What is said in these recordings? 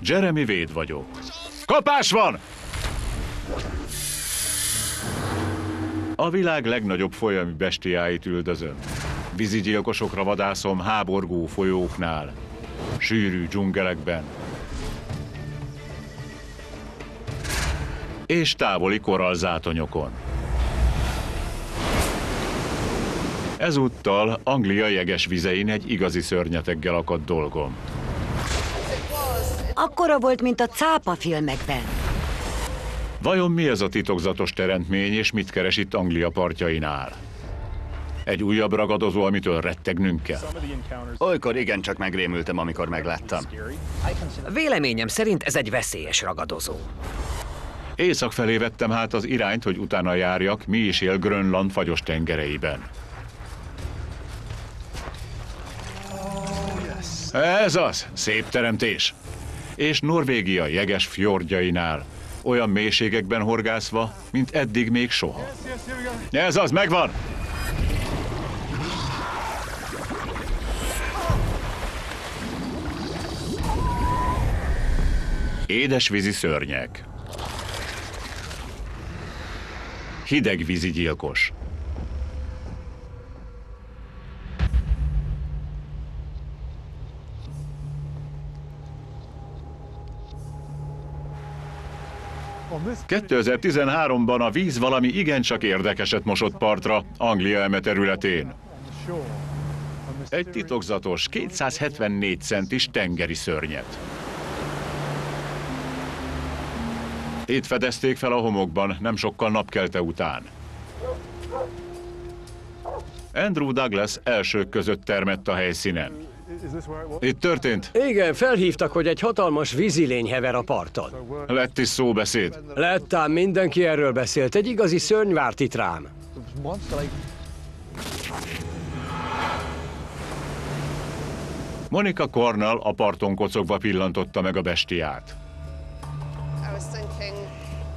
Jeremy Wade vagyok. Kapás van! A világ legnagyobb folyami bestiáit üldözöm. Vízigyilkosokra vadászom háborgó folyóknál, sűrű dzsungelekben és távoli korallzátonyokon. Ezúttal Anglia jeges vizein egy igazi szörnyeteggel akadt dolgom. Akkora volt, mint a cápa filmekben. Vajon mi ez a titokzatos teremtmény, és mit keres itt Anglia partjainál? Egy újabb ragadozó, amitől rettegnünk kell? Olykor igencsak megrémültem, amikor megláttam. Véleményem szerint ez egy veszélyes ragadozó. Észak felé vettem hát az irányt, hogy utána járjak, mi is él Grönland fagyos tengereiben. Ez az, szép teremtés. És Norvégia jeges fjordjainál, olyan mélységekben horgászva, mint eddig még soha. Ez az, megvan! Édesvízi szörnyek. Hidegvízi gyilkos. ...2013-ban a víz valami igencsak érdekeset mosott partra Anglia eme területén. Egy titokzatos, 274 centis tengeri szörnyet. Itt fedezték fel a homokban, nem sokkal napkelte után. Andrew Douglas elsők között termett a helyszínen. Itt történt? Igen, felhívtak, hogy egy hatalmas vízilény hever a parton. Lett is szóbeszéd. Lett ám, mindenki erről beszélt. Egy igazi szörny várt itt rám. Monica Cornell a parton kocogva pillantotta meg a bestiát.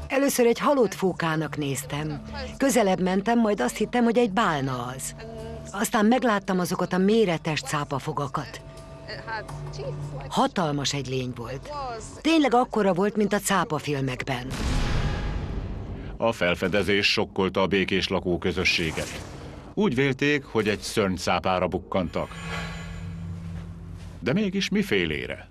Először egy halott fókának néztem. Közelebb mentem, majd azt hittem, hogy egy bálna az. Aztán megláttam azokat a méretes cápafogakat. Hatalmas egy lény volt. Tényleg akkora volt, mint a cápafilmekben. A felfedezés sokkolta a békés lakóközösséget. Úgy vélték, hogy egy szörnycápára bukkantak. De mégis mifélére?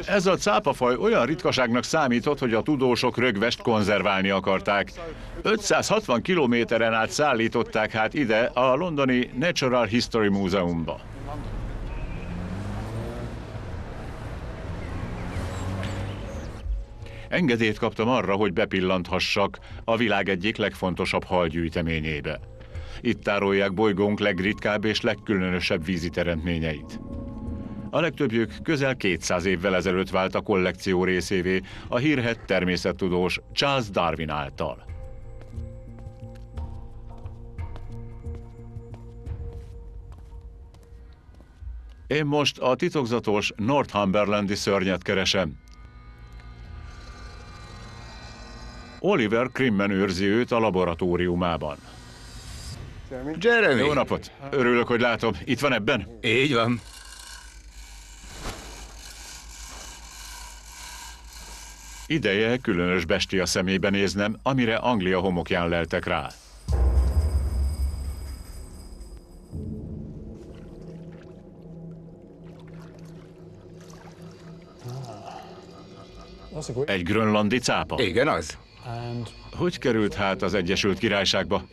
Ez a cápafaj olyan ritkaságnak számított, hogy a tudósok rögvest konzerválni akarták. 560 kilométeren át szállították hát ide a londoni Natural History Múzeumba. Engedélyt kaptam arra, hogy bepillanthassak a világ egyik legfontosabb halgyűjteményébe. Itt tárolják bolygónk legritkább és legkülönösebb vízi teremtményeit. A legtöbbjük közel 200 évvel ezelőtt vált a kollekció részévé a hírhedt természettudós Charles Darwin által. Én most a titokzatos Northumberlandi szörnyet keresem. Oliver Crimmen őrzi őt a laboratóriumában. Jeremy! Jó napot! Örülök, hogy látom. Itt van ebben? Így van. Ideje különös bestia szemébe néznem, amire Anglia homokján leltek rá. Egy grönlandi cápa? Igen, az. Hogy került hát az Egyesült Királyságba?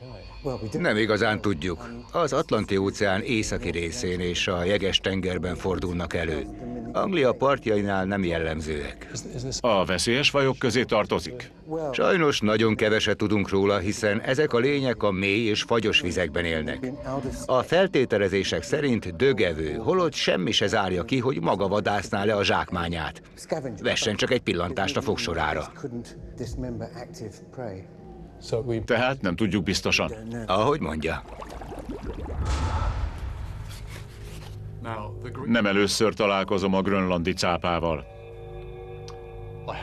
Nem igazán tudjuk. Az Atlanti-óceán északi részén és a Jeges-tengerben fordulnak elő. Anglia partjainál nem jellemzőek. A veszélyes fajok közé tartozik? Sajnos nagyon keveset tudunk róla, hiszen ezek a lények a mély és fagyos vizekben élnek. A feltételezések szerint dögevő, holott semmi se zárja ki, hogy maga vadászná le a zsákmányát. Vessen csak egy pillantást a fogsorára. Tehát nem tudjuk biztosan. Ahogy mondja. Nem először találkozom a grönlandi cápával.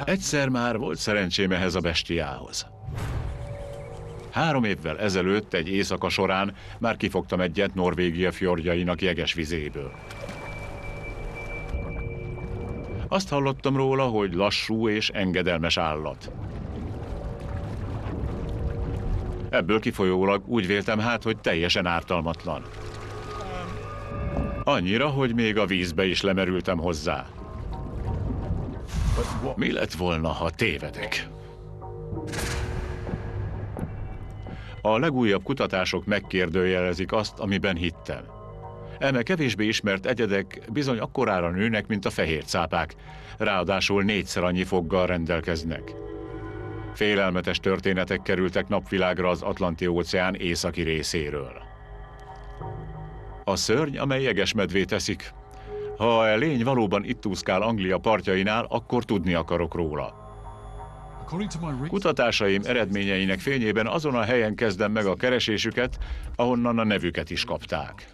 Egyszer már volt szerencsém ehhez a bestiához. 3 évvel ezelőtt egy éjszaka során már kifogtam egyet Norvégia fjordjainak jeges vizéből. Azt hallottam róla, hogy lassú és engedelmes állat. Ebből kifolyólag úgy véltem hát, hogy teljesen ártalmatlan. Annyira, hogy még a vízbe is lemerültem hozzá. Mi lett volna, ha tévedek? A legújabb kutatások megkérdőjelezik azt, amiben hittem. Eme kevésbé ismert egyedek bizony akkorára nőnek, mint a fehér cápák, ráadásul 4-szer annyi foggal rendelkeznek. Félelmetes történetek kerültek napvilágra az Atlanti-óceán északi részéről. A szörny, amely jegesmedvét eszik. Ha a lény valóban itt úszkál Anglia partjainál, akkor tudni akarok róla. Kutatásaim eredményeinek fényében azon a helyen kezdem meg a keresésüket, ahonnan a nevüket is kapták.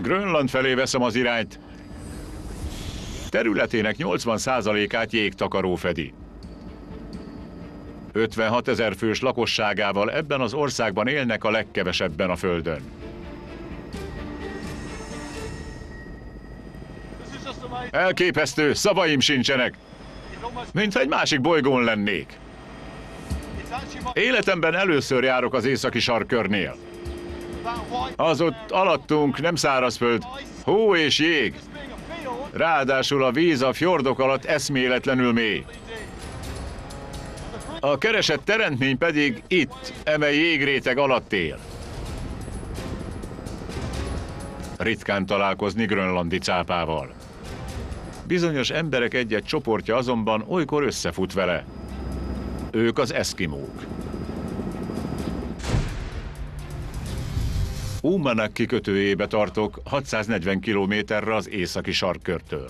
Grönland felé veszem az irányt. Területének 80%-át jégtakaró fedi. 56 000 fős lakosságával ebben az országban élnek a legkevesebben a Földön. Elképesztő, szavaim sincsenek. Mintha egy másik bolygón lennék. Életemben először járok az északi sarkkörnél. Az ott alattunk nem szárazföld, hó és jég. Ráadásul a víz a fjordok alatt eszméletlenül mély. A keresett teremtmény pedig itt, eme jégréteg alatt él. Ritkán találkozni grönlandi cápával. Bizonyos emberek egy-egy csoportja azonban olykor összefut vele. Ők az eszkimók. Uummannaq kikötőjébe tartok 640 kilométerre az északi sarkkörtől.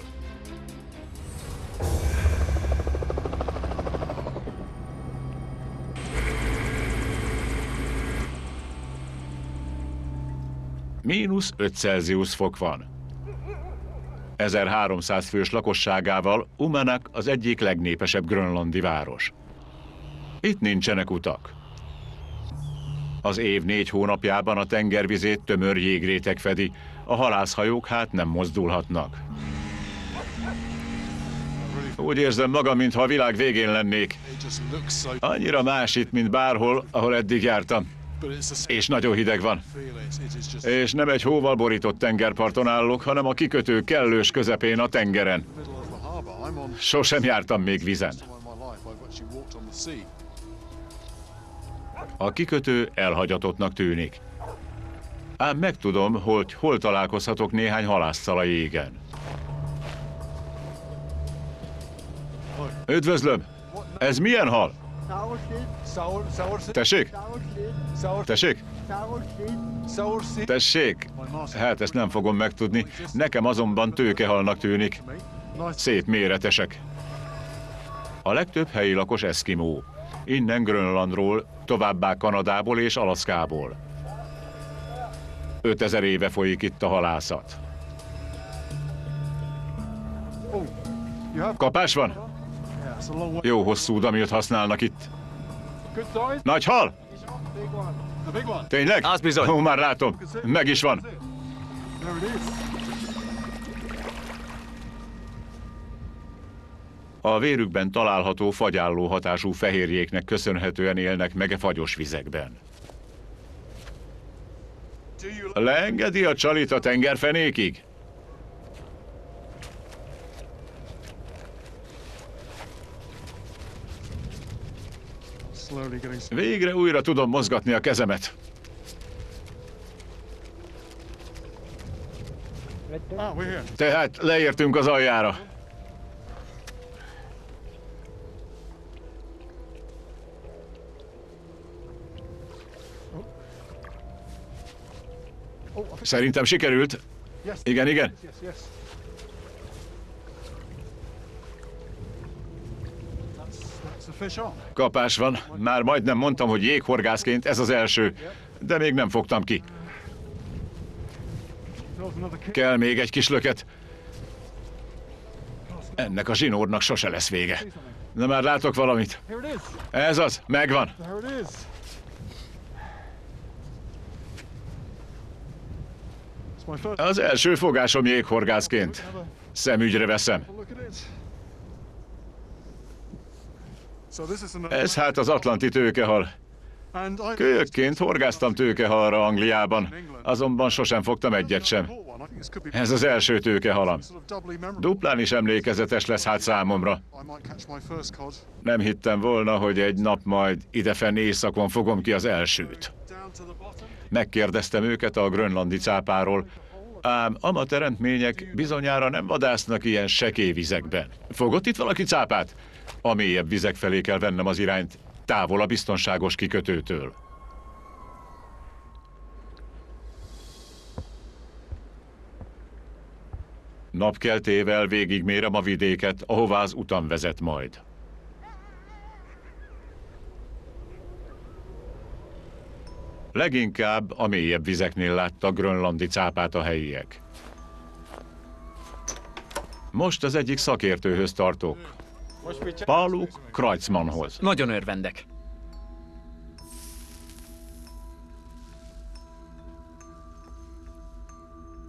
-5 Celsius fok van. 1300 fős lakosságával Uummannaq az egyik legnépesebb grönlandi város. Itt nincsenek utak. Az év 4 hónapjában a tengervizét tömör jégréteg fedi, a halászhajók hát nem mozdulhatnak. Úgy érzem magam, mintha a világ végén lennék. Annyira más itt, mint bárhol, ahol eddig jártam. És nagyon hideg van. És nem egy hóval borított tengerparton állok, hanem a kikötő kellős közepén a tengeren. Sosem jártam még vízen. A kikötő elhagyatottnak tűnik. Ám megtudom, hogy hol találkozhatok néhány halásszal a jégen. Üdvözlöm! Ez milyen hal? Tessék? Tessék? Tessék? Hát ezt nem fogom megtudni. Nekem azonban tőkehalnak tűnik. Szép méretesek. A legtöbb helyi lakos eszkimó. Innen Grönlandról, továbbá Kanadából és Alaszkából. 5000 éve folyik itt a halászat. Kapás van? Jó hosszú damilt használnak itt. Nagy hal? Tényleg? Az bizony. Ó, már látom. Meg is van. A vérükben található fagyálló hatású fehérjéknek köszönhetően élnek meg a fagyos vizekben. Leengedi a csalit a tengerfenékig? Végre újra tudom mozgatni a kezemet. Tehát leértünk az aljára. Szerintem sikerült. Igen, igen. Kapás van. Már majdnem mondtam, hogy jéghorgászként ez az első, de még nem fogtam ki. Kell még egy kis löket. Ennek a zsinórnak sose lesz vége. Na már látok valamit. Ez az, megvan. Az első fogásom jéghorgászként. Szemügyre veszem. Ez hát az atlanti tőkehal. Kölyökként horgáztam tőkehalra Angliában, azonban sosem fogtam egyet sem. Ez az első tőkehalam. Duplán is emlékezetes lesz hát számomra. Nem hittem volna, hogy egy nap majd idefenn északon fogom ki az elsőt. Megkérdeztem őket a grönlandi cápáról, ám amateremtmények bizonyára nem vadásznak ilyen sekély vizekben. Fogott itt valaki cápát? A mélyebb vizek felé kell vennem az irányt, távol a biztonságos kikötőtől. Napkeltével végigmérem a vidéket, ahová az utam vezet majd. Leginkább a mélyebb vizeknél láttak grönlandi cápát a helyiek. Most az egyik szakértőhöz tartok. Páluk Kreutzmannhoz. Nagyon örvendek.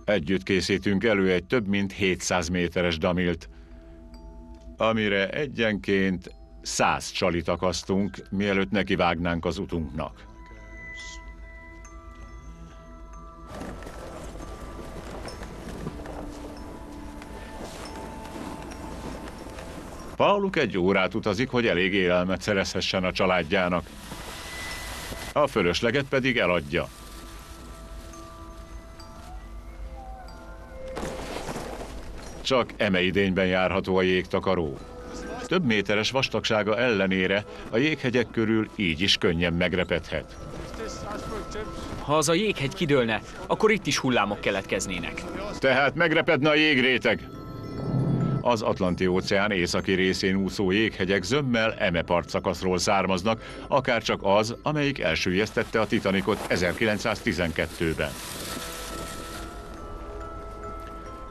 Együtt készítünk elő egy több mint 700 méteres damilt, amire egyenként 100 csalit akasztunk, mielőtt nekivágnánk az utunknak. Páluk 1 órát utazik, hogy elég élelmet szerezhessen a családjának. A fölösleget pedig eladja. Csak eme idényben járható a jégtakaró. Több méteres vastagsága ellenére a jéghegyek körül így is könnyen megrepedhet. Ha az a jéghegy kidőlne, akkor itt is hullámok keletkeznének. Tehát megrepedne a jégréteg. Az Atlanti-óceán északi részén úszó jéghegyek zömmel eme partszakaszról származnak, akárcsak az, amelyik elsüllyesztette a Titanicot 1912-ben.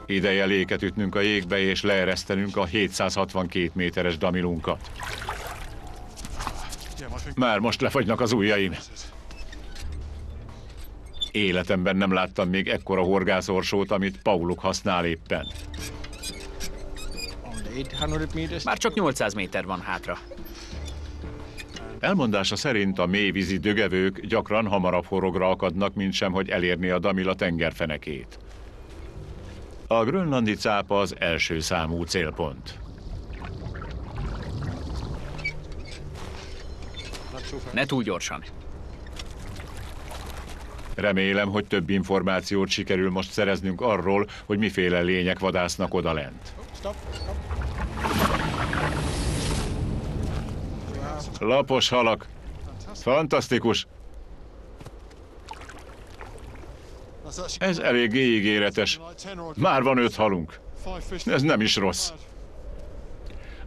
Ideje léket ütnünk a jégbe és leeresztenünk a 762 méteres damilunkat. Már most lefagynak az ujjaim. Életemben nem láttam még ekkora horgászorsót, amit Pauluk használ éppen. Már csak 800 méter van hátra. Elmondása szerint a mélyvízi dögevők gyakran hamarabb horogra akadnak, mint sem, hogy elérni a damil a tengerfenekét. A grönlandi cápa az első számú célpont. Ne túl gyorsan. Remélem, hogy több információt sikerül most szereznünk arról, hogy miféle lények vadásznak odalent. Lapos halak. Fantasztikus. Ez eléggé ígéretes. Már van 5 halunk. Ez nem is rossz.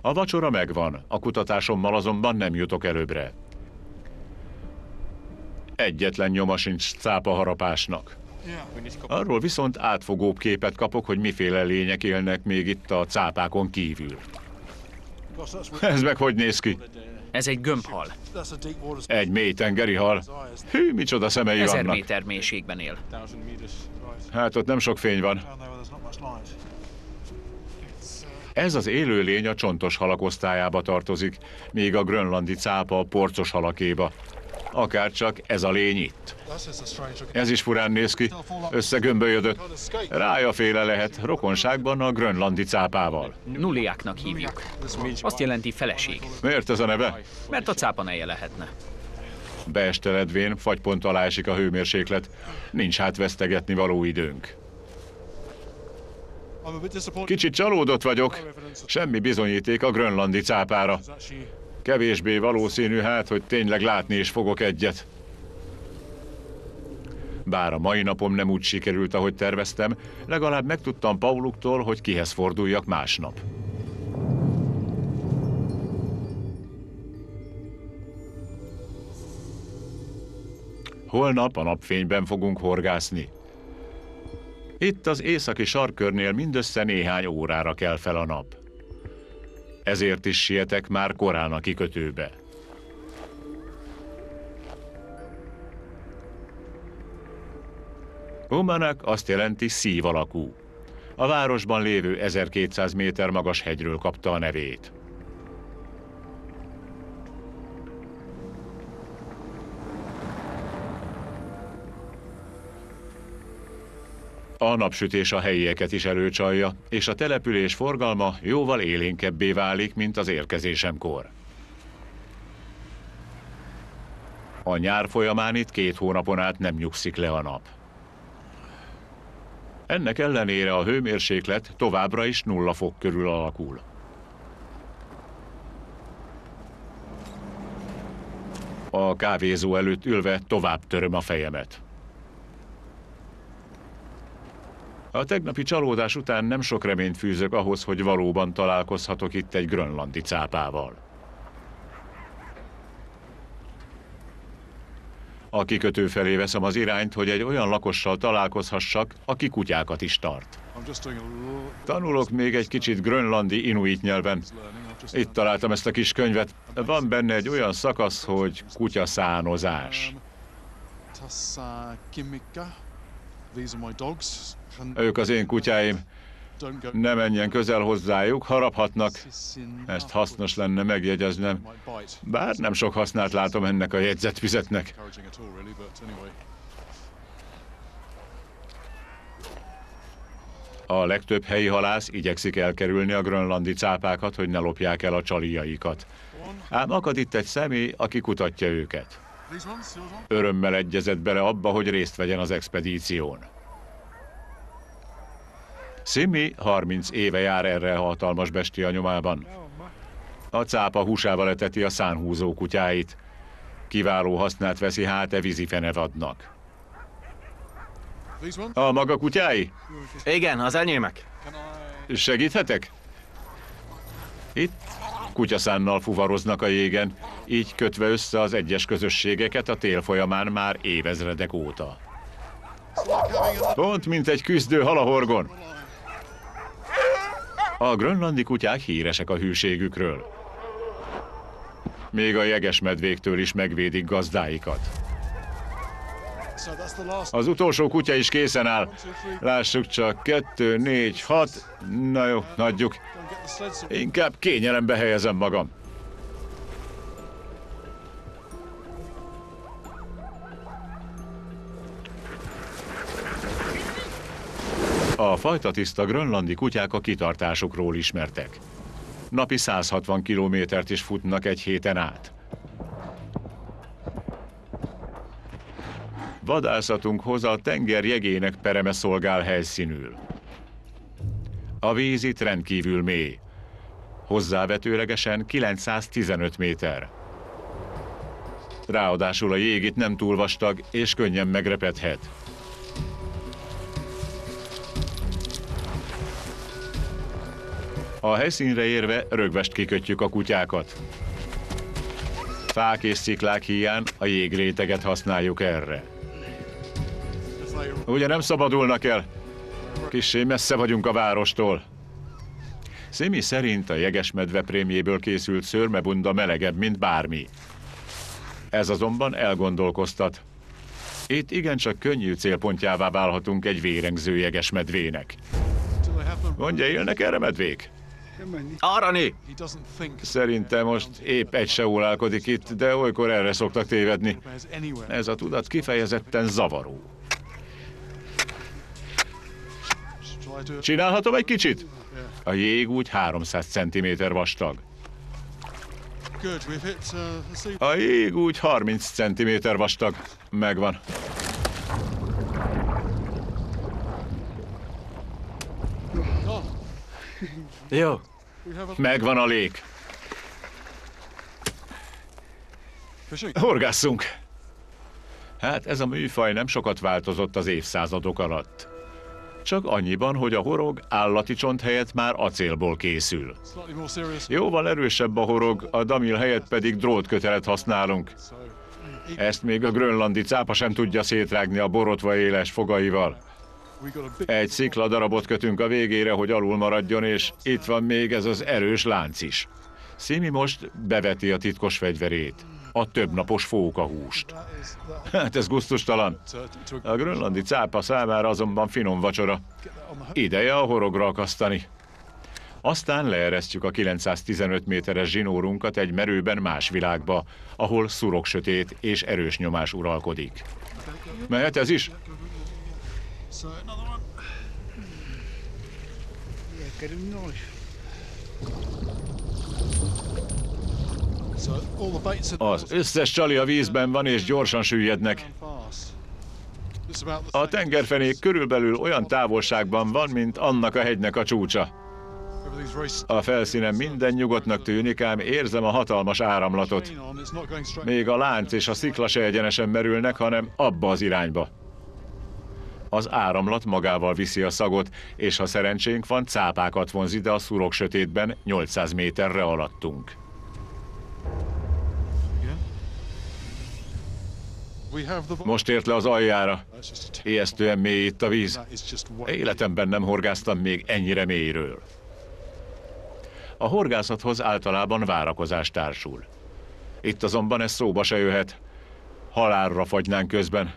A vacsora megvan, a kutatásommal azonban nem jutok előbbre. Egyetlen nyoma sincs cápaharapásnak. Arról viszont átfogóbb képet kapok, hogy miféle lények élnek még itt a cápákon kívül. Ez meg hogy néz ki? Ez egy gömbhal. Egy mélytengeri hal. Hű, micsoda szemei 1000 vannak. méter mélységben él. Hát ott nem sok fény van. Ez az élőlény a csontos halak osztályába tartozik, míg a grönlandi cápa a porcos halakéba. Akárcsak ez a lény itt. Ez is furán néz ki, összegömbölyödött. Rájaféle lehet, rokonságban a grönlandi cápával. Nuliáknak hívjuk. Azt jelenti feleség, Miért ez a neve? mert a cápa neje lehetne. Beesteledvén fagypont alá esik a hőmérséklet. Nincs hát vesztegetni való időnk. Kicsit csalódott vagyok. Semmi bizonyíték a grönlandi cápára. Kevésbé valószínű hát, hogy tényleg látni is fogok egyet. Bár a mai napom nem úgy sikerült, ahogy terveztem, legalább megtudtam Pauluktól, hogy kihez forduljak másnap. Holnap a napfényben fogunk horgászni. Itt az északi sarkkörnél mindössze néhány órára kell fel a nap. Ezért is sietek már korán a kikötőbe. Umanak azt jelenti szív alakú. A városban lévő 1200 méter magas hegyről kapta a nevét. A napsütés a helyieket is előcsalja, és a település forgalma jóval élénkebbé válik, mint az érkezésemkor. A nyár folyamán itt 2 hónapon át nem nyugszik le a nap. Ennek ellenére a hőmérséklet továbbra is 0 fok körül alakul. A kávézó előtt ülve tovább töröm a fejemet. A tegnapi csalódás után nem sok reményt fűzök ahhoz, hogy valóban találkozhatok itt egy grönlandi cápával. A kikötő felé veszem az irányt, hogy egy olyan lakossal találkozhassak, aki kutyákat is tart. Tanulok még egy kicsit grönlandi inuit nyelven. Itt találtam ezt a kis könyvet. Van benne egy olyan szakasz, hogy kutyaszánozás. Ők az én kutyáim. Ne menjen közel hozzájuk, haraphatnak. Ezt hasznos lenne megjegyeznem. Bár nem sok hasznát látom ennek a jegyzetfüzetnek. A legtöbb helyi halász igyekszik elkerülni a grönlandi cápákat, hogy ne lopják el a csaliaikat. Ám akad itt egy személy, aki kutatja őket. Örömmel egyezett bele abba, hogy részt vegyen az expedíción. Simi 30 éve jár erre a hatalmas bestia nyomában. A cápa húsával eteti a szánhúzó kutyáit. Kiváló hasznát veszi hát vízifenevadnak. A maga kutyái? Igen, az enyémek. Segíthetek? Itt kutyaszánnal fuvaroznak a jégen, így kötve össze az egyes közösségeket a tél folyamán már évezredek óta. Pont mint egy küzdő halahorgon. A grönlandi kutyák híresek a hűségükről. Még a jegesmedvéktől is megvédik gazdáikat. Az utolsó kutya is készen áll. Lássuk csak, 2, 4, 6. Na jó, hagyjuk. Inkább kényelembe helyezem magam. A fajtatiszta grönlandi kutyák a kitartásukról ismertek. Napi 160 kilométert is futnak egy héten át. Vadászatunkhoz a tenger jegének pereme szolgál helyszínül. A víz itt rendkívül mély. Hozzávetőlegesen 915 méter. Ráadásul a jég itt nem túl vastag és könnyen megrepedhet. A helyszínre érve rögvest kikötjük a kutyákat. Fák és sziklák híján a jégréteget használjuk erre. Ugye nem szabadulnak el? Kissé messze vagyunk a várostól. Simi szerint a jegesmedve prémjéből készült szőrmebunda melegebb, mint bármi. Ez azonban elgondolkoztat. Itt igencsak könnyű célpontjává válhatunk egy vérengző jegesmedvének. Mondja, élnek erre medvék? Arani! Szerintem most épp egy se ólálkodik itt, de olykor erre szoktak tévedni. Ez a tudat kifejezetten zavaró. Csinálhatom egy kicsit? A jég úgy 300 cm vastag. A jég úgy 30 cm vastag. Megvan. Jó. Megvan a lék. Horgásszunk! Hát ez a műfaj nem sokat változott az évszázadok alatt. Csak annyiban, hogy a horog állati csont helyett már acélból készül. Jóval erősebb a horog, a damil helyett pedig drótkötelet használunk. Ezt még a grönlandi cápa sem tudja szétrágni a borotva éles fogaival. Egy szikladarabot kötünk a végére, hogy alul maradjon, és itt van még ez az erős lánc is. Simi most beveti a titkos fegyverét, a többnapos fókahúst. Hát ez gusztustalan. A grönlandi cápa számára azonban finom vacsora. Ideje a horogra akasztani. Aztán leeresztjük a 915 méteres zsinórunkat egy merőben más világba, ahol szuroksötét és erős nyomás uralkodik. Mehet ez is? Az összes csali a vízben van és gyorsan süllyednek. A tengerfenék körülbelül olyan távolságban van, mint annak a hegynek a csúcsa. A felszínen minden nyugodtnak tűnik, ám érzem a hatalmas áramlatot. Még a lánc és a szikla se egyenesen merülnek, hanem abba az irányba. Az áramlat magával viszi a szagot, és ha szerencsénk van, cápákat vonz ide a szuroksötétben 800 méterre alattunk. Most ért le az aljára. Ijesztően mély itt a víz. Életemben nem horgáztam még ennyire mélyről. A horgászathoz általában várakozás társul. Itt azonban ez szóba se jöhet. Halálra fagynánk közben.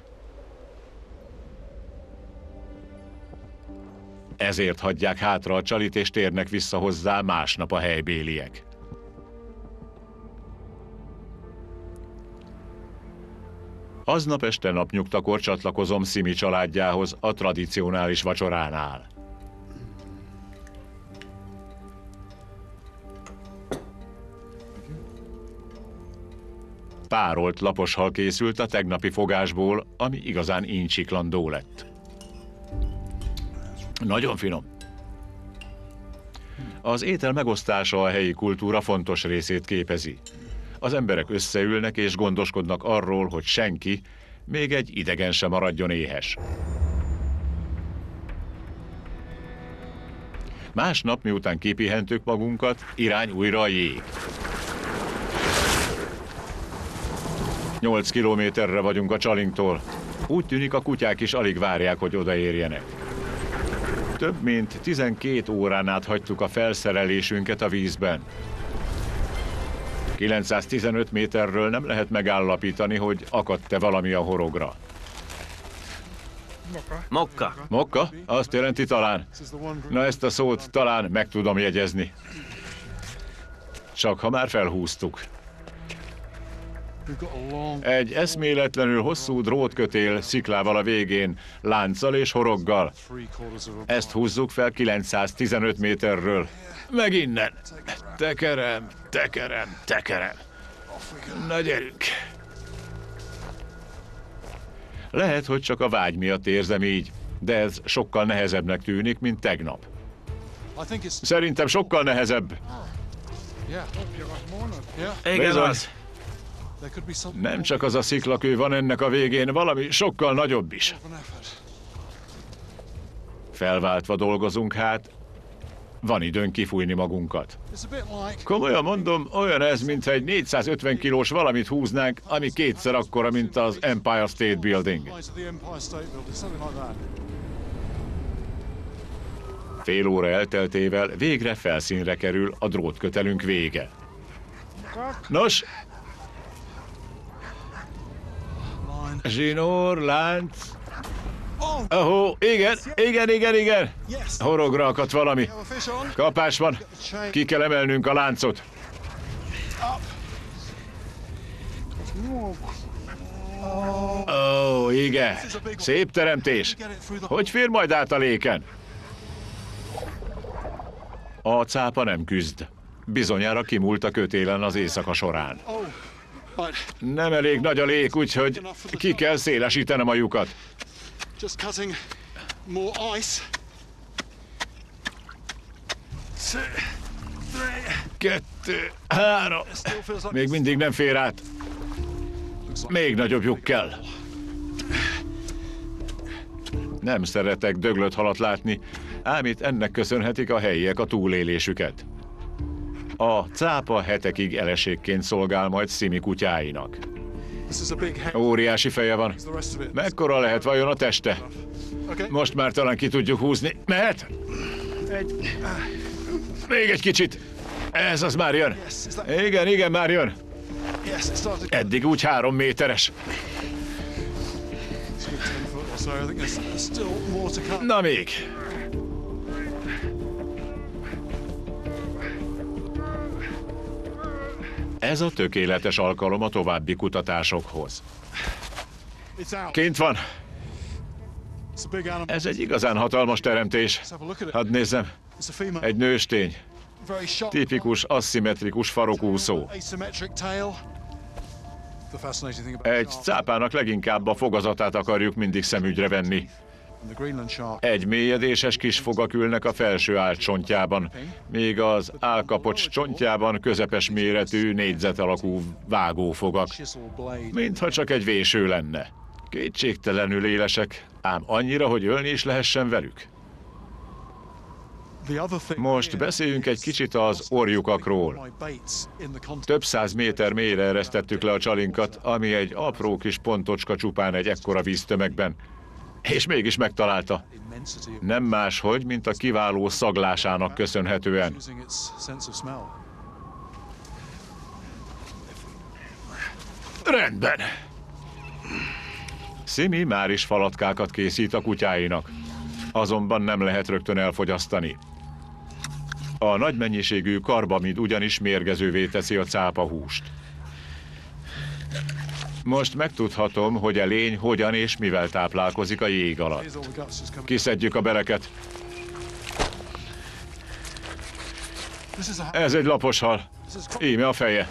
Ezért hagyják hátra a csalit és térnek vissza hozzá másnap a helybéliek. Aznap este napnyugtakor csatlakozom Simi családjához a tradicionális vacsoránál. Párolt lapos hal készült a tegnapi fogásból, ami igazán incsiklandó lett. Nagyon finom. Az étel megosztása a helyi kultúra fontos részét képezi. Az emberek összeülnek és gondoskodnak arról, hogy senki, még egy idegen sem maradjon éhes. Másnap, miután kipihentük magunkat, irány újra a jég. 8 kilométerre vagyunk a csalinktól. Úgy tűnik, a kutyák is alig várják, hogy odaérjenek. Több mint 12 órán át hagytuk a felszerelésünket a vízben. 915 méterről nem lehet megállapítani, hogy akadt-e valami a horogra. Mokka. Mokka? Azt jelenti talán. Na, ezt a szót talán meg tudom jegyezni. Csak ha már felhúztuk. Egy eszméletlenül hosszú drótkötél sziklával a végén, lánccal és horoggal. Ezt húzzuk fel 915 méterről. Meg innen. Tekerem, tekerem, tekerem. Na gyerünk. Lehet, hogy csak a vágy miatt érzem így, de ez sokkal nehezebbnek tűnik, mint tegnap. Szerintem sokkal nehezebb. Igen, Bizony. az. Nem csak az a sziklakő van ennek a végén, valami sokkal nagyobb is. Felváltva dolgozunk hát, van időnk kifújni magunkat. Komolyan mondom, olyan ez, mintha egy 450 kilós valamit húznánk, ami kétszer akkora, mint az Empire State Building. Fél óra elteltével végre felszínre kerül a drótkötelünk vége. Nos, zsinór, lánc. Ahó, igen. Horogra akadt valami. Kapás van. Ki kell emelnünk a láncot. Ó, igen. Szép teremtés. Hogy fér majd át a léken? A cápa nem küzd. Bizonyára kimúlt a kötélen az éjszaka során. Nem elég nagy a lék, úgyhogy ki kell szélesítenem a lyukat. 2, 3. Még mindig nem fér át. Még nagyobb lyuk kell. Nem szeretek döglött halat látni, ám itt ennek köszönhetik a helyiek a túlélésüket. A cápa hetekig eleségként szolgál majd Simi kutyáinak. Óriási feje van. Mekkora lehet vajon a teste? Most már talán ki tudjuk húzni. Mehet? Még egy kicsit. Ez az már jön. Igen, már jön. Eddig úgy 3 méteres. Na még. Ez a tökéletes alkalom a további kutatásokhoz. Kint van. Ez egy igazán hatalmas teremtés. Hadd nézzem. Egy nőstény. Tipikus, aszimmetrikus farokúszó. Egy cápának leginkább a fogazatát akarjuk mindig szemügyre venni. Egy mélyedéses kis fogak ülnek a felső álcsontjában, míg az állkapocs csontjában közepes méretű, négyzet alakú vágófogak. Mintha csak egy véső lenne. Kétségtelenül élesek, ám annyira, hogy ölni is lehessen velük. Most beszéljünk egy kicsit az orjukakról. Több 100 méter mélyre eresztettük le a csalinkat, ami egy apró kis pontocska csupán egy ekkora víztömegben. És mégis megtalálta. Nem máshogy, mint a kiváló szaglásának köszönhetően. Rendben. Simi már is falatkákat készít a kutyáinak. Azonban nem lehet rögtön elfogyasztani. A nagy mennyiségű karbamid ugyanis mérgezővé teszi a cápahúst. Most megtudhatom, hogy a lény hogyan és mivel táplálkozik a jég alatt. Kiszedjük a beleket. Ez egy lapos hal. Íme a feje.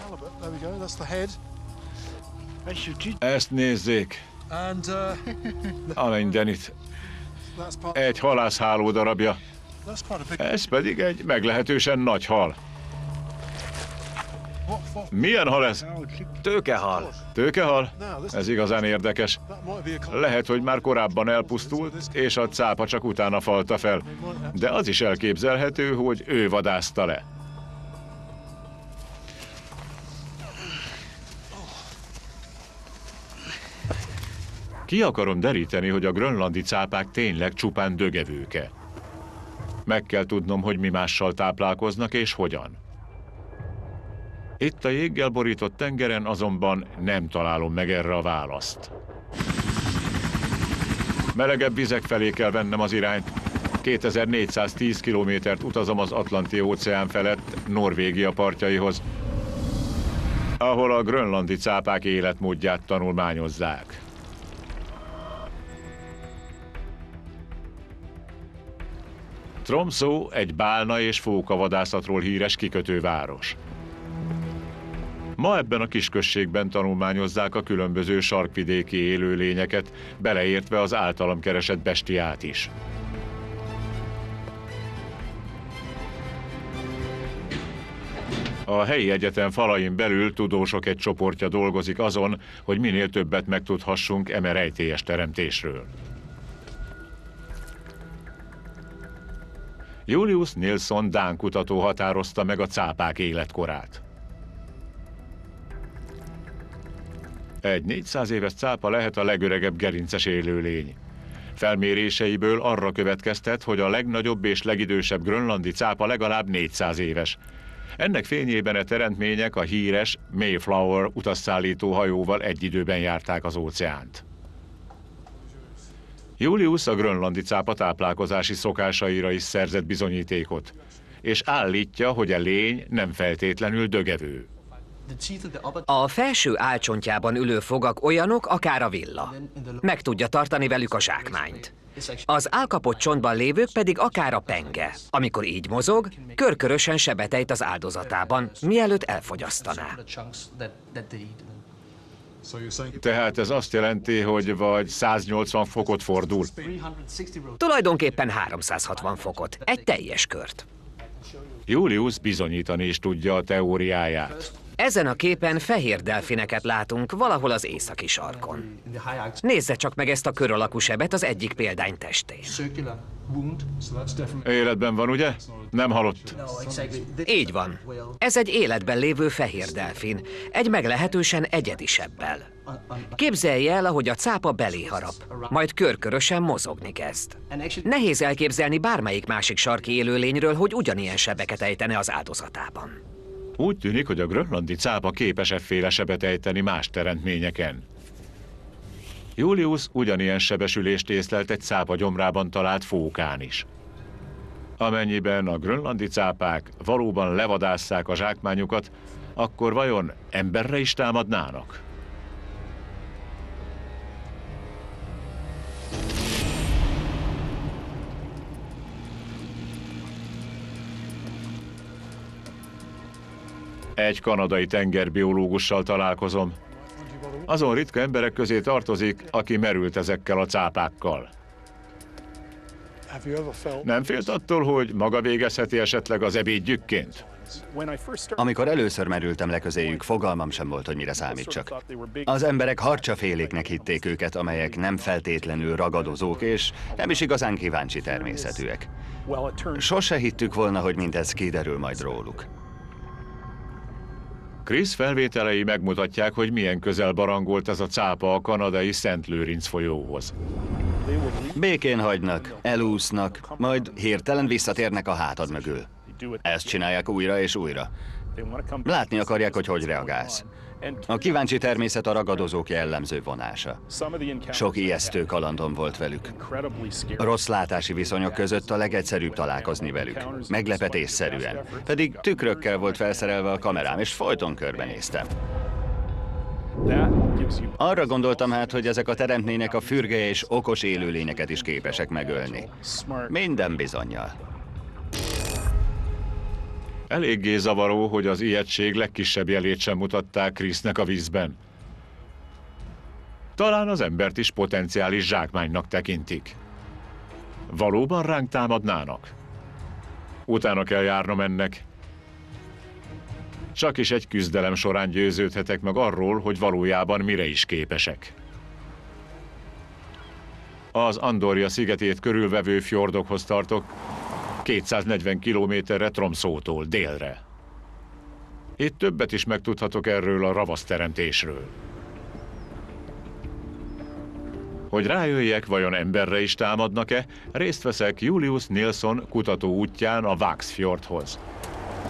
Ezt nézzék. A mindenit. Egy halászháló darabja. Ez pedig egy meglehetősen nagy hal. Milyen hal ez? Tőkehal. Tőkehal? Ez igazán érdekes. Lehet, hogy már korábban elpusztult, és a cápa csak utána falta fel. De az is elképzelhető, hogy ő vadászta le. Ki akarom deríteni, hogy a grönlandi cápák tényleg csupán dögevőke. Meg kell tudnom, hogy mi mással táplálkoznak és hogyan. Itt a jéggel borított tengeren azonban nem találom meg erre a választ. Melegebb vizek felé kell vennem az irányt. 2410 kilométert utazom az Atlanti-óceán felett Norvégia partjaihoz, ahol a grönlandi cápák életmódját tanulmányozzák. Tromsø egy bálna és fókavadászatról híres kikötőváros. Ma ebben a kisközségben tanulmányozzák a különböző sarkvidéki élőlényeket, beleértve az általam keresett bestiát is. A helyi egyetem falain belül tudósok egy csoportja dolgozik azon, hogy minél többet megtudhassunk eme rejtélyes teremtésről. Julius Nilsson dán kutató határozta meg a cápák életkorát. Egy 400 éves cápa lehet a legöregebb gerinces élőlény. Felméréseiből arra következtet, hogy a legnagyobb és legidősebb grönlandi cápa legalább 400 éves. Ennek fényében a teremtmények a híres Mayflower utasszállító hajóval egy időben járták az óceánt. Julius a grönlandi cápa táplálkozási szokásaira is szerzett bizonyítékot, és állítja, hogy a lény nem feltétlenül dögevő. A felső álcsontjában ülő fogak olyanok, akár a villa. Meg tudja tartani velük a zsákmányt. Az állkapott csontban lévők pedig akár a penge. Amikor így mozog, körkörösen sebet ejt az áldozatában, mielőtt elfogyasztaná. Tehát ez azt jelenti, hogy vagy 180 fokot fordul. Tulajdonképpen 360 fokot, egy teljes kört. Julius bizonyítani is tudja a teóriáját. Ezen a képen fehér delfineket látunk valahol az északi sarkon. Nézze csak meg ezt a kör alakú sebet az egyik példány testén. Életben van, ugye? Nem halott. Így van. Ez egy életben lévő fehér delfin, egy meglehetősen egyedi sebbel. Képzelje el, ahogy a cápa belé harap, majd körkörösen mozogni kezd. Nehéz elképzelni bármelyik másik sarki élőlényről, hogy ugyanilyen sebeket ejtene az áldozatában. Úgy tűnik, hogy a grönlandi cápa képes efféle sebet ejteni más teremtményeken. Julius ugyanilyen sebesülést észlelt egy cápa gyomrában talált fókán is. Amennyiben a grönlandi cápák valóban levadásszák a zsákmányukat, akkor vajon emberre is támadnának? Egy kanadai tengerbiológussal találkozom. Azon ritka emberek közé tartozik, aki merült ezekkel a cápákkal. Nem félt attól, hogy maga végezheti esetleg az ebédjükként? Amikor először merültem le közéjük, fogalmam sem volt, hogy mire számítsak. Az emberek harcsaféléknek hitték őket, amelyek nem feltétlenül ragadozók, és nem is igazán kíváncsi természetűek. Sose hittük volna, hogy mindez kiderül majd róluk. Chris felvételei megmutatják, hogy milyen közel barangolt ez a cápa a kanadai Szent Lőrinc folyóhoz. Békén hagynak, elúsznak, majd hirtelen visszatérnek a hátad mögül. Ezt csinálják újra és újra. Látni akarják, hogy reagálsz. A kíváncsi természet a ragadozók jellemző vonása. Sok ijesztő kalandom volt velük. Rossz látási viszonyok között a legegyszerűbb találkozni velük. Meglepetésszerűen. Pedig tükrökkel volt felszerelve a kamerám, és folyton körbenéztem. Arra gondoltam hát, hogy ezek a teremtmények a fürge és okos élőlényeket is képesek megölni. Minden bizonnyal. Eléggé zavaró, hogy az ijegység legkisebb jelét sem mutatták Chrisnek a vízben. Talán az embert is potenciális zsákmánynak tekintik. Valóban ránk támadnának? Utána kell járnom ennek. Csak is egy küzdelem során győződhetek meg arról, hogy valójában mire is képesek. Az Andorja szigetét körülvevő fjordokhoz tartok, 240 kilométerre Tromsótól délre. Itt többet is megtudhatok erről a ravaszteremtésről. Hogy rájöjjek, vajon emberre is támadnak-e, részt veszek Julius Nilsson kutató útján a Vaxfjordhoz,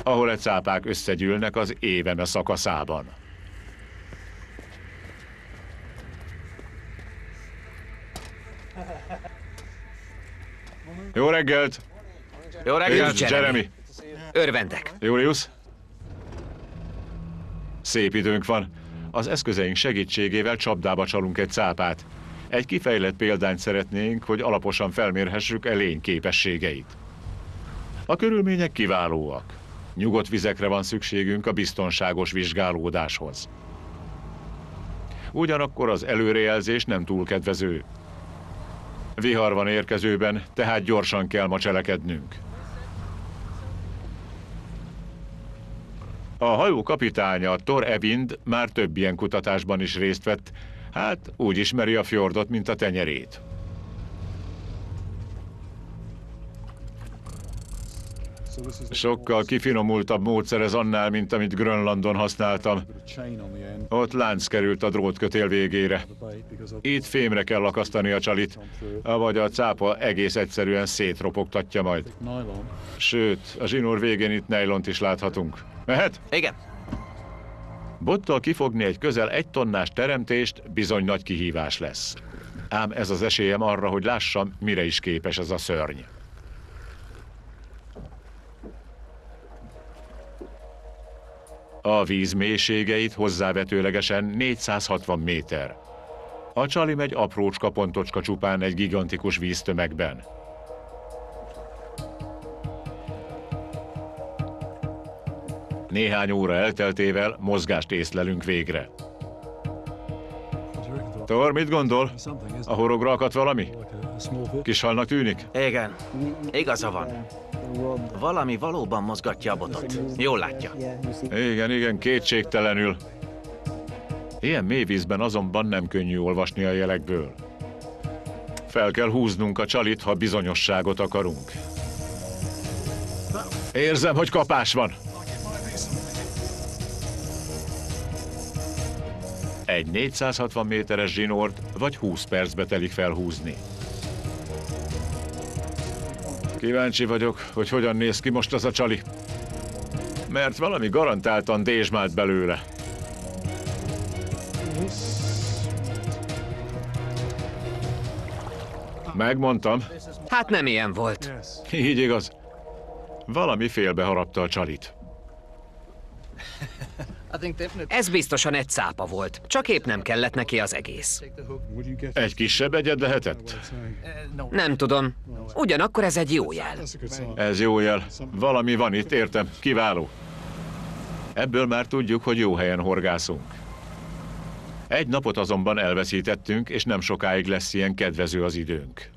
ahol egy cápák összegyűlnek az éveme szakaszában. Jó reggelt! Jó reggelt, Jeremy! Örvendek! Julius? Szép időnk van. Az eszközeink segítségével csapdába csalunk egy cápát. Egy kifejlett példányt szeretnénk, hogy alaposan felmérhessük lény képességeit. A körülmények kiválóak. Nyugodt vizekre van szükségünk a biztonságos vizsgálódáshoz. Ugyanakkor az előrejelzés nem túl kedvező. Vihar van érkezőben, tehát gyorsan kell ma cselekednünk. A hajó kapitánya, Thor Evind már több ilyen kutatásban is részt vett, hát úgy ismeri a fjordot, mint a tenyerét. Sokkal kifinomultabb módszer ez annál, mint amit Grönlandon használtam. Ott lánc került a drótkötél végére. Itt fémre kell akasztani a csalit, avagy a cápa egész egyszerűen szétropogtatja majd. Sőt, a zsinór végén itt nejlont is láthatunk. Mehet? Igen. Bottal kifogni egy közel 1 tonnás teremtést bizony nagy kihívás lesz. Ám ez az esélyem arra, hogy lássam, mire is képes ez a szörny. A víz mélységeit hozzávetőlegesen 460 méter. A csali megy aprócska pontocska csupán egy gigantikus víztömegben. Néhány óra elteltével mozgást észlelünk végre. Thor, mit gondol? A horogra akadt valami? Kis halnak tűnik? Igen, igaza van. Valami valóban mozgatja a botot. Jól látja. Igen, kétségtelenül. Ilyen mély vízben azonban nem könnyű olvasni a jelekből. Fel kell húznunk a csalit, ha bizonyosságot akarunk. Érzem, hogy kapás van. Egy 460 méteres zsinort vagy 20 percbe telik felhúzni. Kíváncsi vagyok, hogy hogyan néz ki most az a csali. Mert valami garantáltan dézsmált belőle. Megmondtam. Hát nem ilyen volt. Így igaz. Valami félbeharapta a csalit. Ez biztosan egy cápa volt, csak épp nem kellett neki az egész. Egy kisebb egyed lehetett? Nem tudom. Ugyanakkor ez egy jó jel. Ez jó jel. Valami van itt, értem. Kiváló. Ebből már tudjuk, hogy jó helyen horgászunk. Egy napot azonban elveszítettünk, és nem sokáig lesz ilyen kedvező az időnk.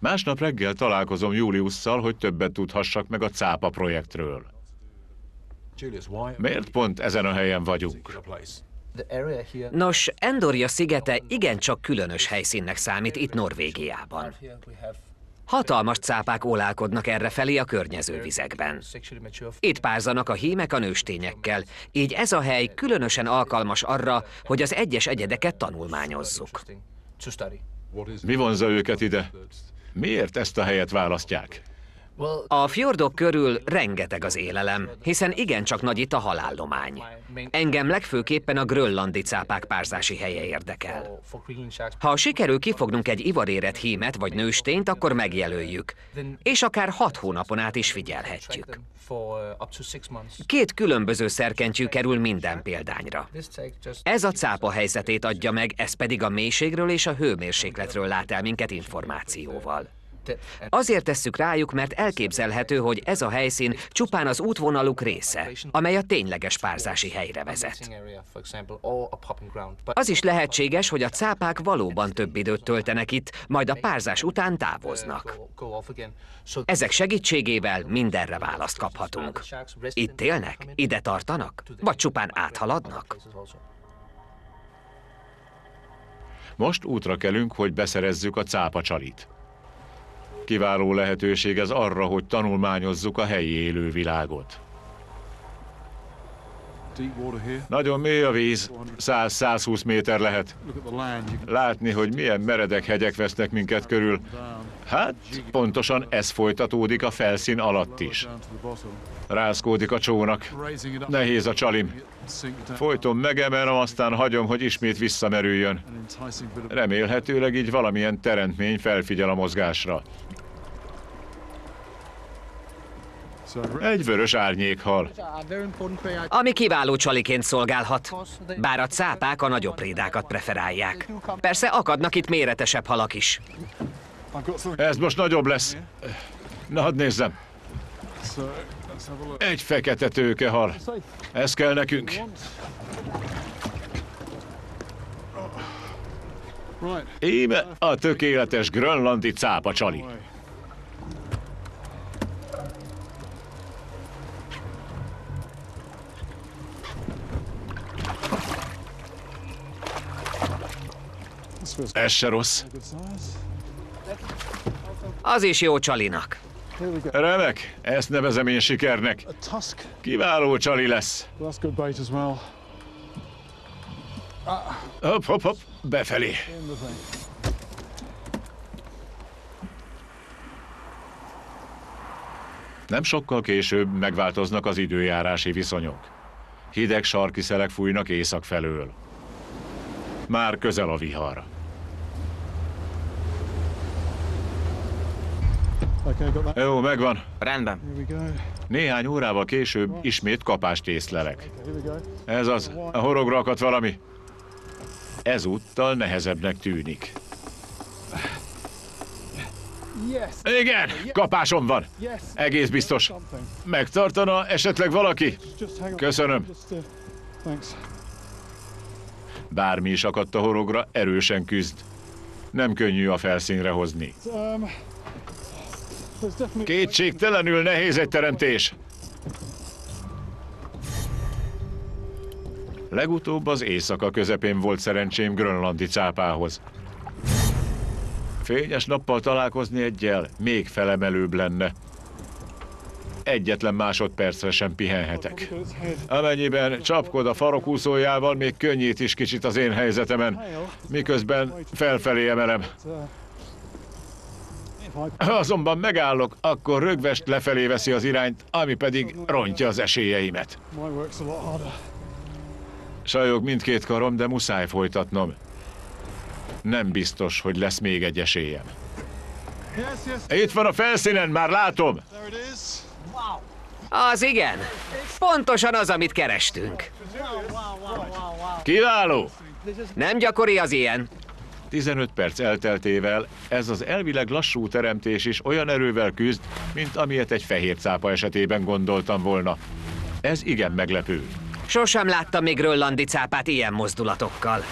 Másnap reggel találkozom Juliusszal, hogy többet tudhassak meg a cápa projektről. Miért pont ezen a helyen vagyunk? Nos, Endoria szigete igencsak különös helyszínnek számít itt Norvégiában. Hatalmas cápák ólálkodnak errefelé a környező vizekben. Itt párzanak a hímek a nőstényekkel, így ez a hely különösen alkalmas arra, hogy az egyes egyedeket tanulmányozzuk. Mi vonza őket ide? Miért ezt a helyet választják? A fjordok körül rengeteg az élelem, hiszen igencsak nagy itt a halállomány. Engem legfőképpen a grönlandi cápák párzási helye érdekel. Ha sikerül kifognunk egy ivarérett hímet vagy nőstényt, akkor megjelöljük, és akár 6 hónapon át is figyelhetjük. 2 különböző szerkentyű kerül minden példányra. Ez a cápa helyzetét adja meg, ez pedig a mélységről és a hőmérsékletről lát el minket információval. Azért tesszük rájuk, mert elképzelhető, hogy ez a helyszín csupán az útvonaluk része, amely a tényleges párzási helyre vezet. Az is lehetséges, hogy a cápák valóban több időt töltenek itt, majd a párzás után távoznak. Ezek segítségével mindenre választ kaphatunk. Itt élnek? Ide tartanak? Vagy csupán áthaladnak? Most útra kelünk, hogy beszerezzük a cápacsalit. Kiváló lehetőség ez arra, hogy tanulmányozzuk a helyi élővilágot. Nagyon mély a víz, 100-120 méter lehet. Látni, hogy milyen meredek hegyek vesznek minket körül. Hát, pontosan ez folytatódik a felszín alatt is. Rázkódik a csónak. Nehéz a csalim. Folyton megemelem, aztán hagyom, hogy ismét visszamerüljön. Remélhetőleg így valamilyen teremtmény felfigyel a mozgásra. Egy vörös árnyékhal. Ami kiváló csaliként szolgálhat. Bár a cápák a nagyobb prédákat preferálják. Persze akadnak itt méretesebb halak is. Ez most nagyobb lesz. Na, hadd nézzem. Egy fekete tőkehal. Ez kell nekünk. Íme a tökéletes grönlandi cápacsali. Ez se rossz. Az is jó csalinak. Remek, ezt nevezem én sikernek. Kiváló csali lesz. Hopp, hopp, hopp, befelé. Nem sokkal később megváltoznak az időjárási viszonyok. Hideg sarki szelek fújnak észak felől. Már közel a vihar. Jó, megvan. Rendben. Néhány órával később ismét kapást észlelek. Ez az, a horogra akadt valami. Ezúttal nehezebbnek tűnik. Igen, kapásom van. Egész biztos. Megtartana esetleg valaki? Köszönöm. Bármi is akadt a horogra, erősen küzd. Nem könnyű a felszínre hozni. Kétségtelenül nehéz egy teremtés. Legutóbb az éjszaka közepén volt szerencsém grönlandi cápához. Fényes nappal találkozni eggyel még felemelőbb lenne. Egyetlen másodpercre sem pihenhetek. Amennyiben csapkod a farokúszójával, még könnyít is kicsit az én helyzetemen, miközben felfelé emelem. Ha azonban megállok, akkor rögvest lefelé veszi az irányt, ami pedig rontja az esélyeimet. Sajog mindkét karom, de muszáj folytatnom. Nem biztos, hogy lesz még egy esélyem. Itt van a felszínen, már látom! Az igen. Pontosan az, amit kerestünk. Kiváló! Nem gyakori az ilyen. 15 perc elteltével ez az elvileg lassú teremtés is olyan erővel küzd, mint amilyet egy fehér cápa esetében gondoltam volna. Ez igen meglepő. Sosem láttam még grönlandi cápát ilyen mozdulatokkal.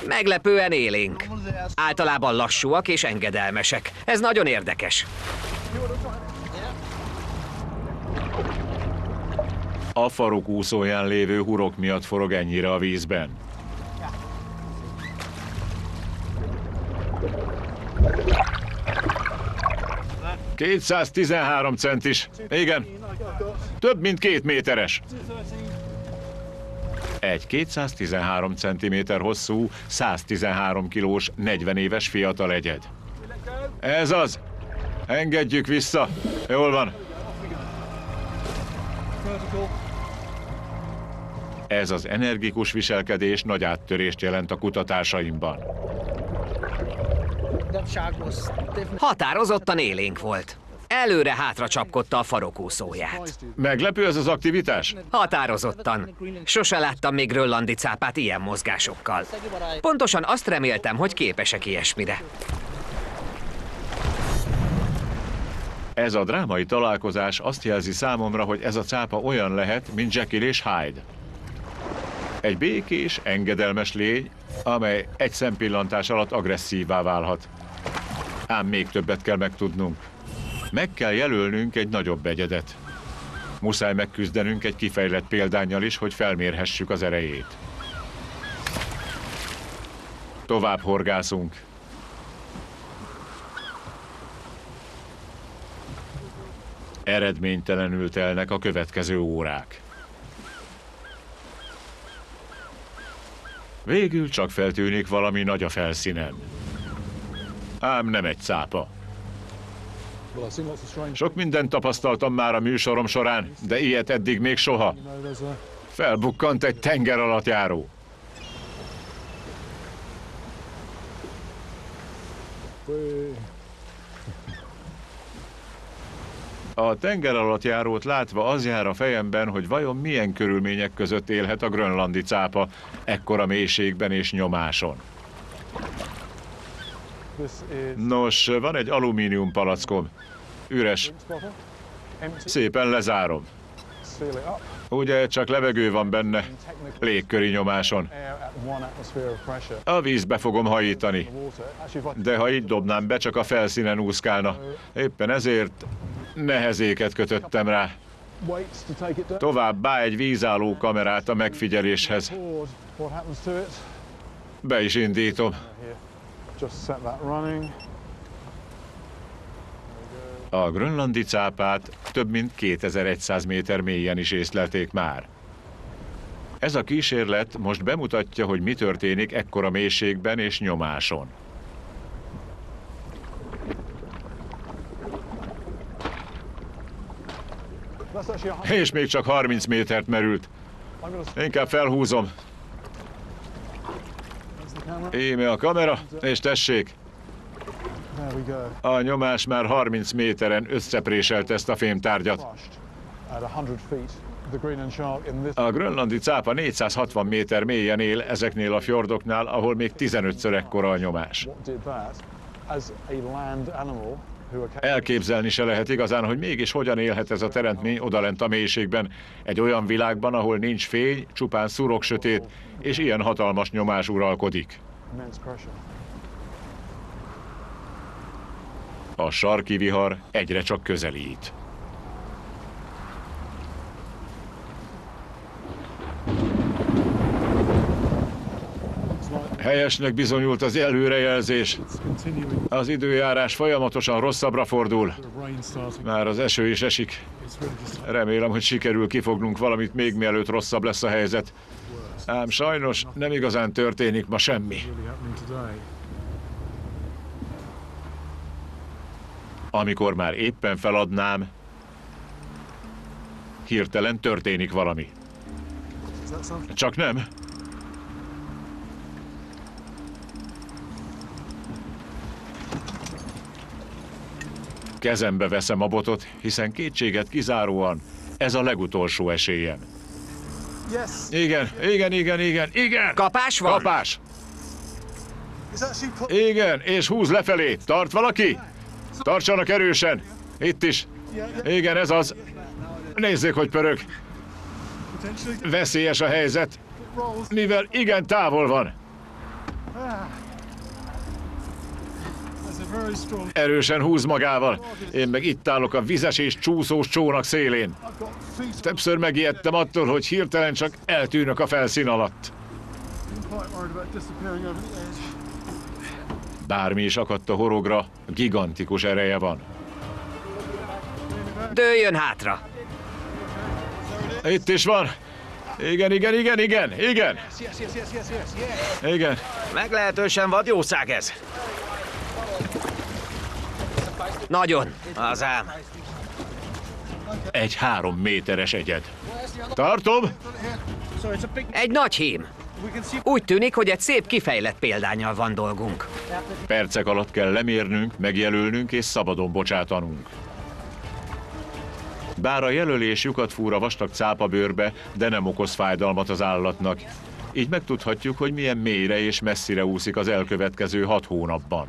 Meglepően élénk. Általában lassúak és engedelmesek. Ez nagyon érdekes. A farok úszóján lévő hurok miatt forog ennyire a vízben. ...213 centis. Igen. Több mint 2 méteres. Egy 213 centiméter hosszú, 113 kilós, 40 éves fiatal egyed. Ez az. Engedjük vissza. Jól van. Ez az energikus viselkedés nagy áttörést jelent a kutatásaimban. Határozottan élénk volt. Előre-hátra csapkodta a farokúszóját. Meglepő ez az aktivitás? Határozottan. Sose láttam még grönlandi cápát ilyen mozgásokkal. Pontosan azt reméltem, hogy képesek ilyesmire. Ez a drámai találkozás azt jelzi számomra, hogy ez a cápa olyan lehet, mint Jekyll és Hyde. Egy békés, engedelmes lény, amely egy szempillantás alatt agresszívvá válhat. Ám még többet kell megtudnunk. Meg kell jelölnünk egy nagyobb egyedet. Muszáj megküzdenünk egy kifejlett példánnyal is, hogy felmérhessük az erejét. Tovább horgászunk. Eredménytelenül telnek a következő órák. Végül csak feltűnik valami nagy a felszínen. Ám nem egy cápa. Sok mindent tapasztaltam már a műsorom során, de ilyet eddig még soha. Felbukkant egy tengeralattjáró. A tengeralattjárót látva az jár a fejemben, hogy vajon milyen körülmények között élhet a grönlandi cápa ekkora mélységben és nyomáson. Nos, van egy alumínium palackom. Üres. Szépen lezárom. Ugye csak levegő van benne, légköri nyomáson. A vízbe fogom hajítani. De ha így dobnám be, csak a felszínen úszkálna. Éppen ezért nehezéket kötöttem rá. Továbbá egy vízálló kamerát a megfigyeléshez. Be is indítom. A grönlandi cápát több mint 2100 méter mélyen is észlelték már. Ez a kísérlet most bemutatja, hogy mi történik ekkora mélységben és nyomáson. És még csak 30 métert merült. Inkább felhúzom. Íme a kamera, és tessék! A nyomás már 30 méteren összepréselte ezt a fémtárgyat. A grönlandi cápa 460 méter mélyen él ezeknél a fjordoknál, ahol még 15-ször ekkora a nyomás. Elképzelni se lehet igazán, hogy mégis hogyan élhet ez a teremtmény odalent a mélységben, egy olyan világban, ahol nincs fény, csupán szurok sötét, és ilyen hatalmas nyomás uralkodik. A sarki vihar egyre csak közelít. Helyesnek bizonyult az előrejelzés. Az időjárás folyamatosan rosszabbra fordul. Már az eső is esik. Remélem, hogy sikerül kifognunk valamit még mielőtt rosszabb lesz a helyzet. Ám sajnos nem igazán történik ma semmi. Amikor már éppen feladnám, hirtelen történik valami. Csak nem. Kezembe veszem a botot, hiszen kétséget kizáróan ez a legutolsó esélyem. Igen! Kapás van? Kapás! Igen, és húz lefelé. Tart valaki? Tartsanak erősen. Itt is. Igen, ez az. Nézzék, hogy pörög. Veszélyes a helyzet, mivel igen távol van. Erősen húz magával. Én meg itt állok a vizes és csúszós csónak szélén. Többször megijedtem attól, hogy hirtelen csak eltűnök a felszín alatt. Bármi is akadt a horogra, gigantikus ereje van. Dőljön hátra! Itt is van. Igen. Igen. Meglehetősen vadjószág ez. Nagyon. Az ám. Egy 3 méteres egyed. Tartom. Egy nagy hím. Úgy tűnik, hogy egy szép kifejlett példánnyal van dolgunk. Percek alatt kell lemérnünk, megjelölnünk és szabadon bocsátanunk. Bár a jelölés lyukat fúr a vastag cápabőrbe, de nem okoz fájdalmat az állatnak. Így megtudhatjuk, hogy milyen mélyre és messzire úszik az elkövetkező 6 hónapban.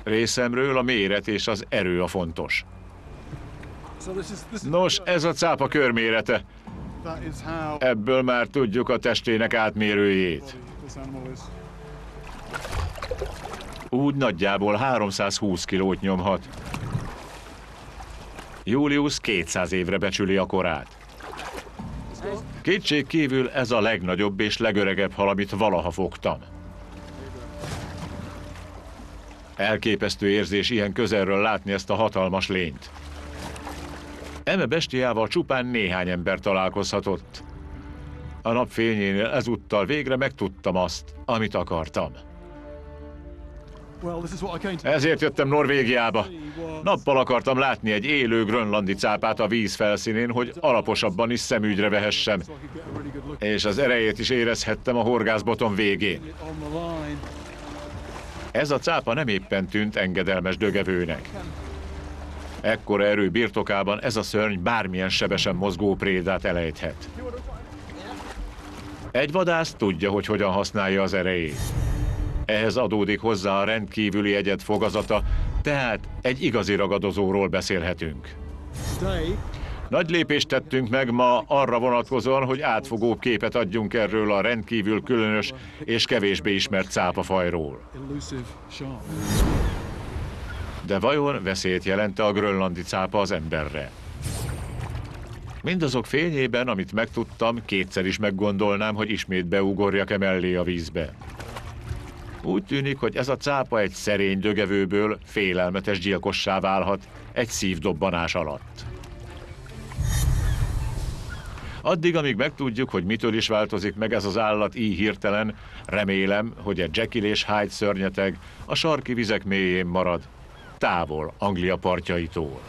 Részemről a méret és az erő a fontos. Nos, ez a cápa körmérete. Ebből már tudjuk a testének átmérőjét. Úgy nagyjából 320 kilót nyomhat. Julius 200 évre becsüli a korát. Kétség kívül ez a legnagyobb és legöregebb hal, amit valaha fogtam. Elképesztő érzés ilyen közelről látni ezt a hatalmas lényt. Eme bestiával csupán néhány ember találkozhatott. A napfényénél ezúttal végre megtudtam azt, amit akartam. Ezért jöttem Norvégiába. Nappal akartam látni egy élő grönlandi cápát a víz felszínén, hogy alaposabban is szemügyre vehessem. És az erejét is érezhettem a horgászboton végén. Ez a cápa nem éppen tűnt engedelmes dögevőnek. Ekkora erő birtokában ez a szörny bármilyen sebesen mozgó prédát elejthet. Egy vadász tudja, hogy hogyan használja az erejét. Ehhez adódik hozzá a rendkívüli egyed fogazata, tehát egy igazi ragadozóról beszélhetünk. Nagy lépést tettünk meg ma arra vonatkozóan, hogy átfogóbb képet adjunk erről a rendkívül különös és kevésbé ismert cápafajról. De vajon veszélyt jelent-e a grönlandi cápa az emberre? Mindazok fényében, amit megtudtam, kétszer is meggondolnám, hogy ismét beugorjak-e mellé a vízbe. Úgy tűnik, hogy ez a cápa egy szerény dögevőből félelmetes gyilkossá válhat egy szívdobbanás alatt. Addig, amíg megtudjuk, hogy mitől is változik meg ez az állat így hirtelen, remélem, hogy egy Jekyll és Hyde szörnyeteg a sarki vizek mélyén marad, távol Anglia partjaitól.